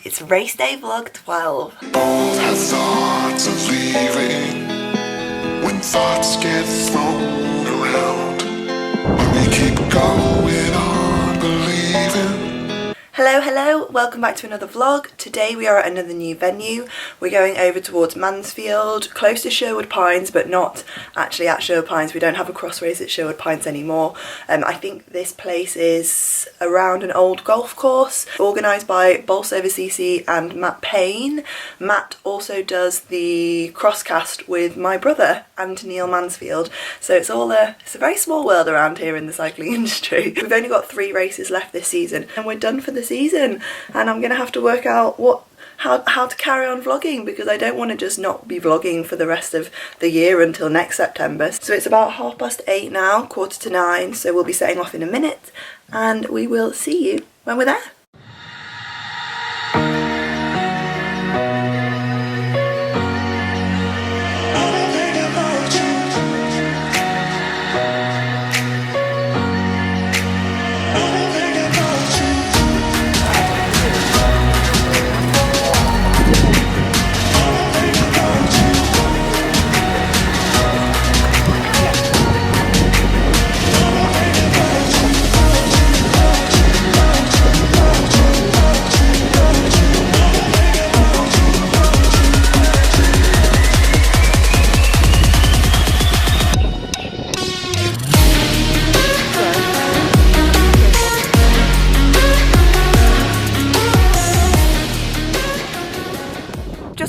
It's race day vlog 12. Both have thoughts of leaving when thoughts get thrown around. But we keep going on believing. Hello, welcome back to another vlog. Today we are at another new venue. We're going over towards Mansfield, close to Sherwood Pines, but not actually at Sherwood Pines. We don't have a cross race at Sherwood Pines anymore. I think this place is around an old golf course, organised by Bolsover CC and Matt Payne. Matt also does the crosscast with my brother, Neil Mansfield. So it's a very small world around here in the cycling industry. We've only got 3 races left this season and we're done for the season, and I'm gonna have to work out how to carry on vlogging, because I don't want to just not be vlogging for the rest of the year until next September. So it's about 8:30 now, 8:45, so we'll be setting off in a minute and we will see you when we're there.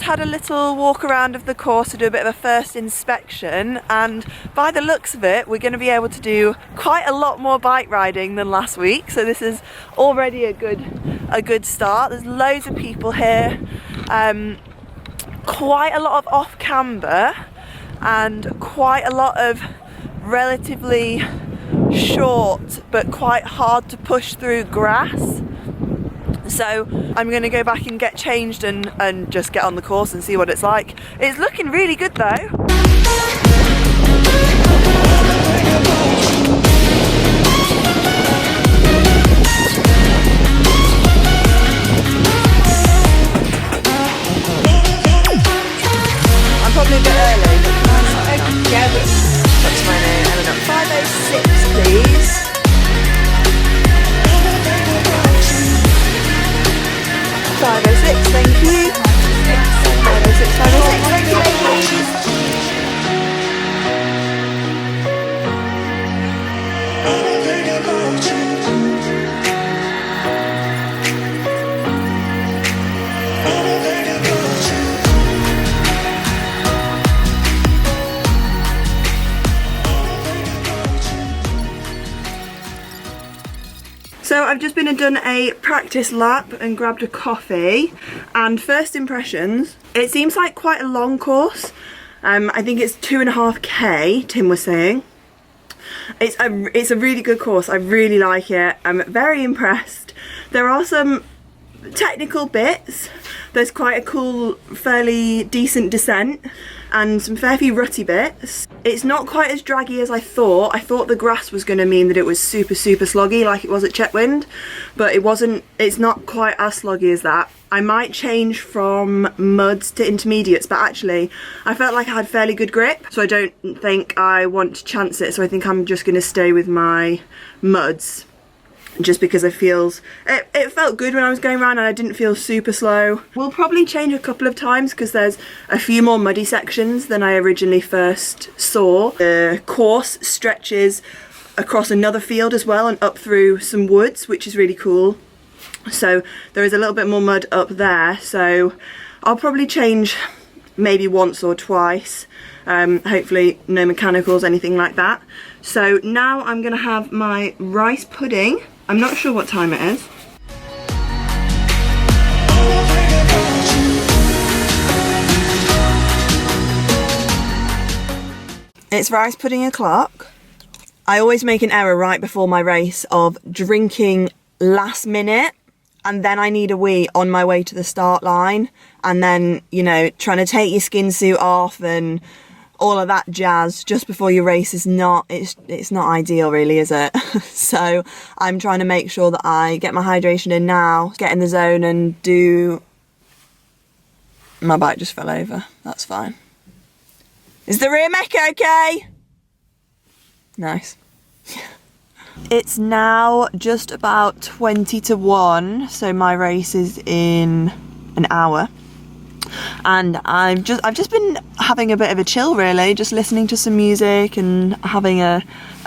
Had a little walk around of the course to do a bit of a first inspection, and by the looks of it we're going to be able to do quite a lot more bike riding than last week, so this is already a good start. There's loads of people here, quite a lot of off camber and quite a lot of relatively short but quite hard to push through grass. So I'm going to go back and get changed and just get on the course and see what it's like. It's looking really good though. I'm probably a bit early, but yeah, what's my name? I don't know. 506 please. 506, thank you. 506, 506, thank you ladies. So I've just been and done a practice lap and grabbed a coffee, and first impressions, it seems like quite a long course. I think it's 2.5k, Tim was saying. It's a really good course, I really like it, I'm very impressed. There are some technical bits, there's quite a cool, fairly decent descent and some fair few rutty bits. It's not quite as draggy as I thought. I thought the grass was going to mean that it was super sloggy like it was at Chetwynd, but it wasn't. It's not quite as sloggy as that. I might change from muds to intermediates, but actually I felt like I had fairly good grip, so I don't think I want to chance it, so I think I'm just going to stay with my muds, just because it felt good when I was going around and I didn't feel super slow. We'll probably change a couple of times because there's a few more muddy sections than I originally first saw. The course stretches across another field as well and up through some woods, which is really cool. So there is a little bit more mud up there, so I'll probably change maybe once or twice. Hopefully no mechanicals, anything like that. So now I'm gonna have my rice pudding. I'm not sure what time it is. It's rice pudding o'clock. I always make an error right before my race of drinking last minute, and then I need a wee on my way to the start line, and then, you know, trying to take your skin suit off and all of that jazz just before your race is not, it's not ideal really, is it? So I'm trying to make sure that I get my hydration in now, get in the zone and do... My bike just fell over, that's fine. Is the rear mech okay? Nice. It's now just about 20 to 1, so my race is in an hour. And I've just been having a bit of a chill really, just listening to some music and having a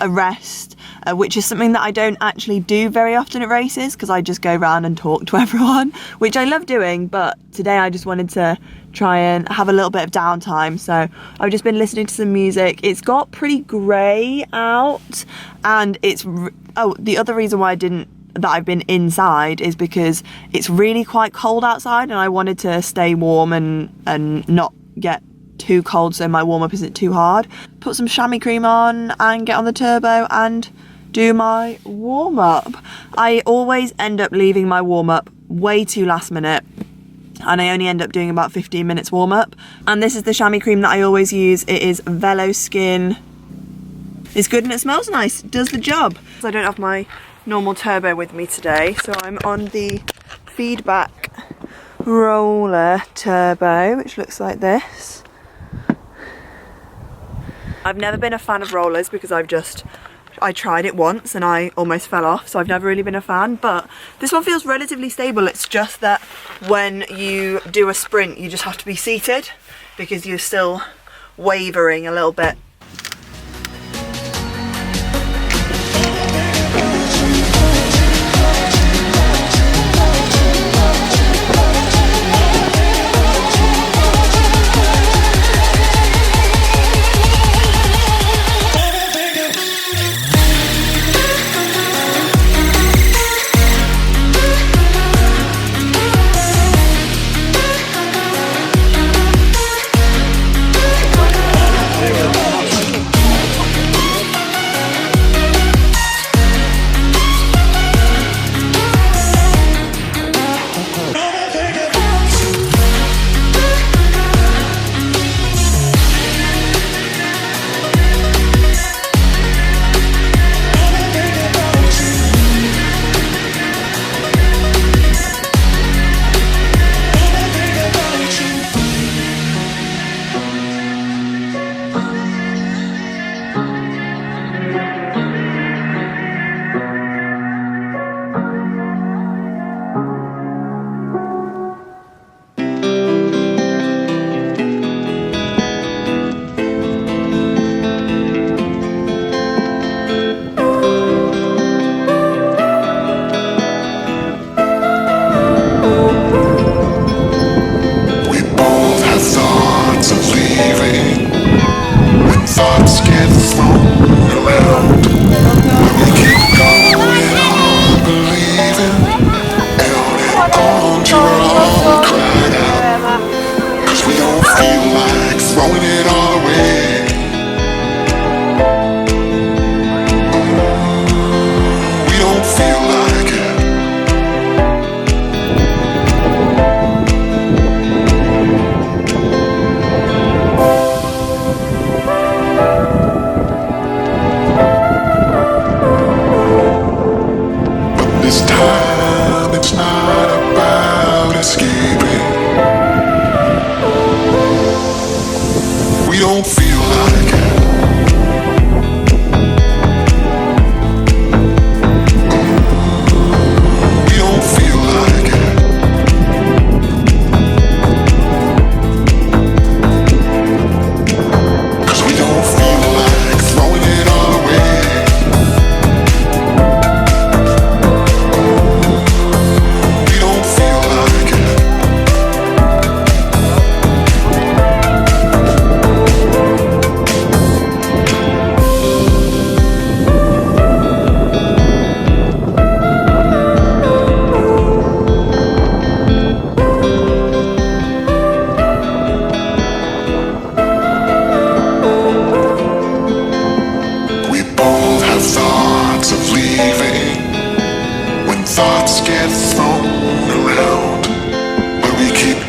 rest, which is something that I don't actually do very often at races because I just go around and talk to everyone, which I love doing, but today I just wanted to try and have a little bit of downtime, so I've just been listening to some music. It's got pretty grey out, and the other reason why I've been inside is because it's really quite cold outside and I wanted to stay warm and not get too cold so my warm-up isn't too hard. Put some chamois cream on and get on the turbo and do my warm-up. I always end up leaving my warm-up way too last minute and I only end up doing about 15 minutes warm-up. And this is the chamois cream that I always use. It is Velo Skin. It's good and it smells nice. It does the job. I don't have my normal turbo with me today, so I'm on the feedback roller turbo, which looks like this. I've never been a fan of rollers because I tried it once and I almost fell off, so I've never really been a fan, but this one feels relatively stable. It's just that when you do a sprint you just have to be seated because you're still wavering a little bit.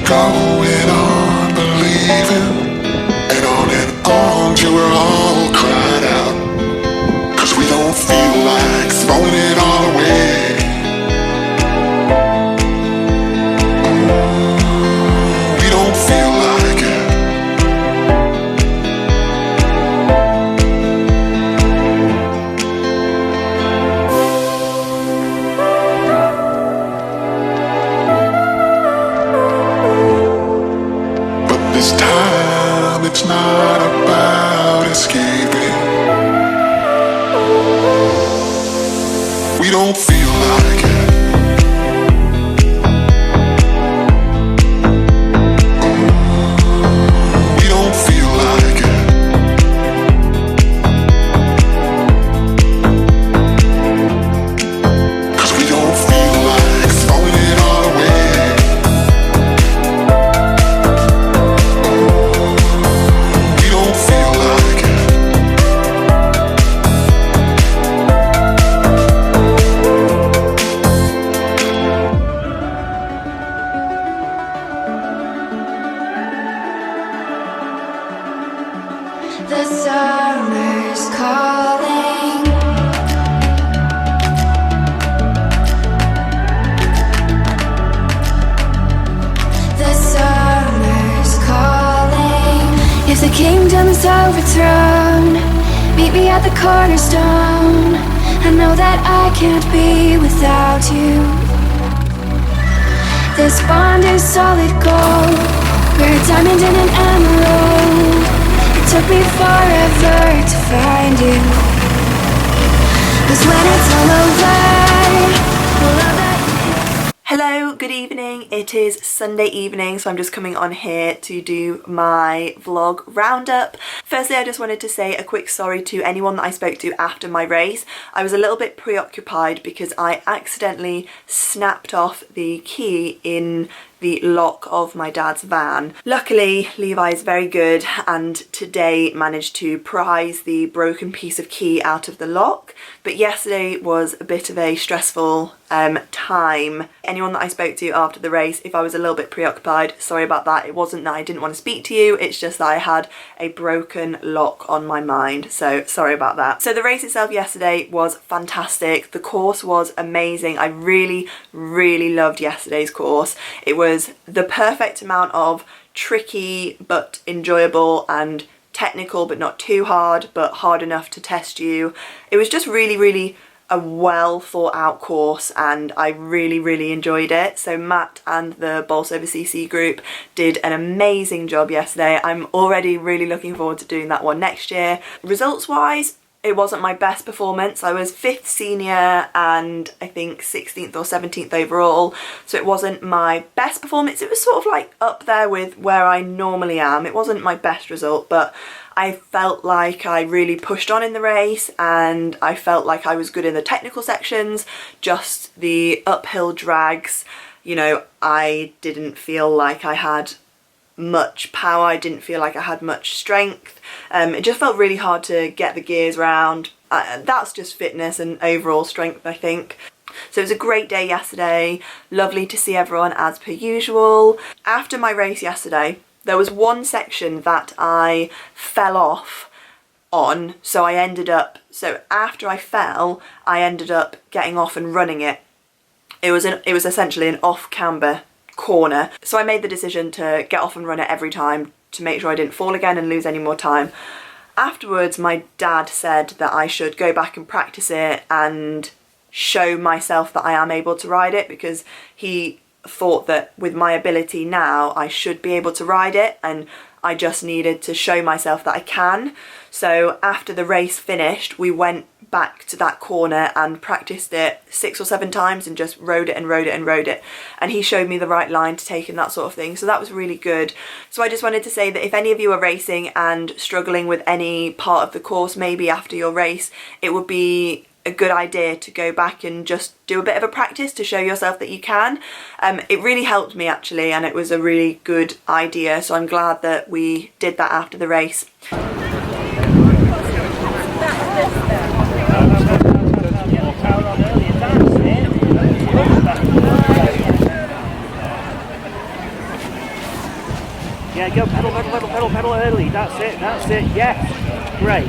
going on believing, and on till we're all cried out. 'Cause we don't feel like throwing it all away. We don't feel like it. But this time it's not about escaping. We don't feel like it. We don't feel like it. 'Cause we don't feel like throwing it all away. We don't feel like it. The summer's calling. The summer's calling. If the kingdom's overthrown, meet me at the cornerstone. I know that I can't be without you. This bond is solid gold. We're a diamond and an emerald. It took me forever to find you. 'Cause when it's all over, the love that Hello, good evening. It is Sunday evening, so I'm just coming on here to do my vlog roundup. Firstly, I just wanted to say a quick sorry to anyone that I spoke to after my race. I was a little bit preoccupied because I accidentally snapped off the key in the lock of my dad's van. Luckily, Levi is very good and today managed to prise the broken piece of key out of the lock. But yesterday was a bit of a stressful time. Anyone that I spoke to after the race, if I was a little bit preoccupied, sorry about that. It wasn't that I didn't want to speak to you, it's just that I had a broken lock on my mind, so sorry about that. So the race itself yesterday was fantastic. The course was amazing. I really loved yesterday's course. It was the perfect amount of tricky but enjoyable and technical but not too hard, but hard enough to test you. It was just really a well thought out course and I really enjoyed it. So Matt and the Bolsover CC group did an amazing job yesterday. I'm already really looking forward to doing that one next year. Results wise, it wasn't my best performance. I was 5th senior and I think 16th or 17th overall, so it wasn't my best performance. It was sort of like up there with where I normally am. It wasn't my best result, but I felt like I really pushed on in the race and I felt like I was good in the technical sections. Just the uphill drags, you know, I didn't feel like I had much power. I didn't feel like I had much strength. It just felt really hard to get the gears round. That's just fitness and overall strength, I think. So it was a great day yesterday. Lovely to see everyone as per usual. After my race yesterday, there was one section that I fell off on, so after I fell, I ended up getting off and running it. It was essentially an off camber corner, so I made the decision to get off and run it every time to make sure I didn't fall again and lose any more time. Afterwards, my dad said that I should go back and practice it and show myself that I am able to ride it, because he thought that with my ability now I should be able to ride it and I just needed to show myself that I can. So after the race finished, we went back to that corner and practiced it 6 or 7 times and just rode it and rode it and rode it, and he showed me the right line to take and that sort of thing, so that was really good. So I just wanted to say that if any of you are racing and struggling with any part of the course, maybe after your race, it would be a good idea to go back and just do a bit of a practice to show yourself that you can. It really helped me actually, and it was a really good idea, so I'm glad that we did that after the race. Yeah, go pedal, pedal, pedal, pedal, pedal early. That's it, yes. Great,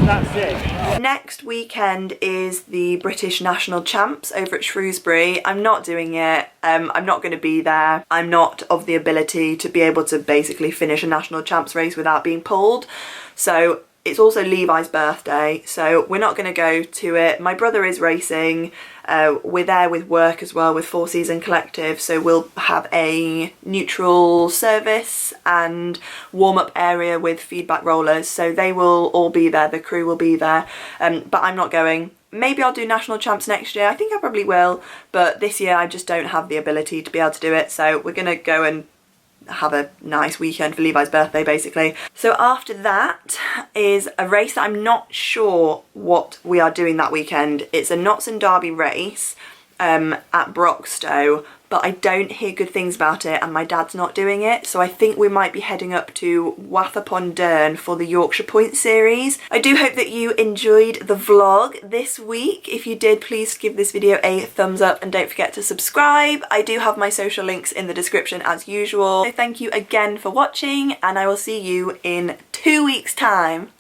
that's it. Next weekend is the British National Champs over at Shrewsbury. I'm not doing it, I'm not going to be there. I'm not of the ability to be able to basically finish a National Champs race without being pulled. So it's also Levi's birthday, so we're not going to go to it. My brother is racing. We're there with work as well, with Four Season Collective, so we'll have a neutral service and warm-up area with feedback rollers, so they will all be there, the crew will be there, but I'm not going. Maybe I'll do National Champs next year, I think I probably will, but this year I just don't have the ability to be able to do it, so we're going to go and have a nice weekend for Levi's birthday basically. So after that is a race that I'm not sure what we are doing that weekend. It's a Notts and Derby race at Broxtowe, but I don't hear good things about it and my dad's not doing it, so I think we might be heading up to Wath-upon-Dearne for the Yorkshire Point series. I do hope that you enjoyed the vlog this week. If you did, please give this video a thumbs up and don't forget to subscribe. I do have my social links in the description as usual. So thank you again for watching and I will see you in 2 weeks' time.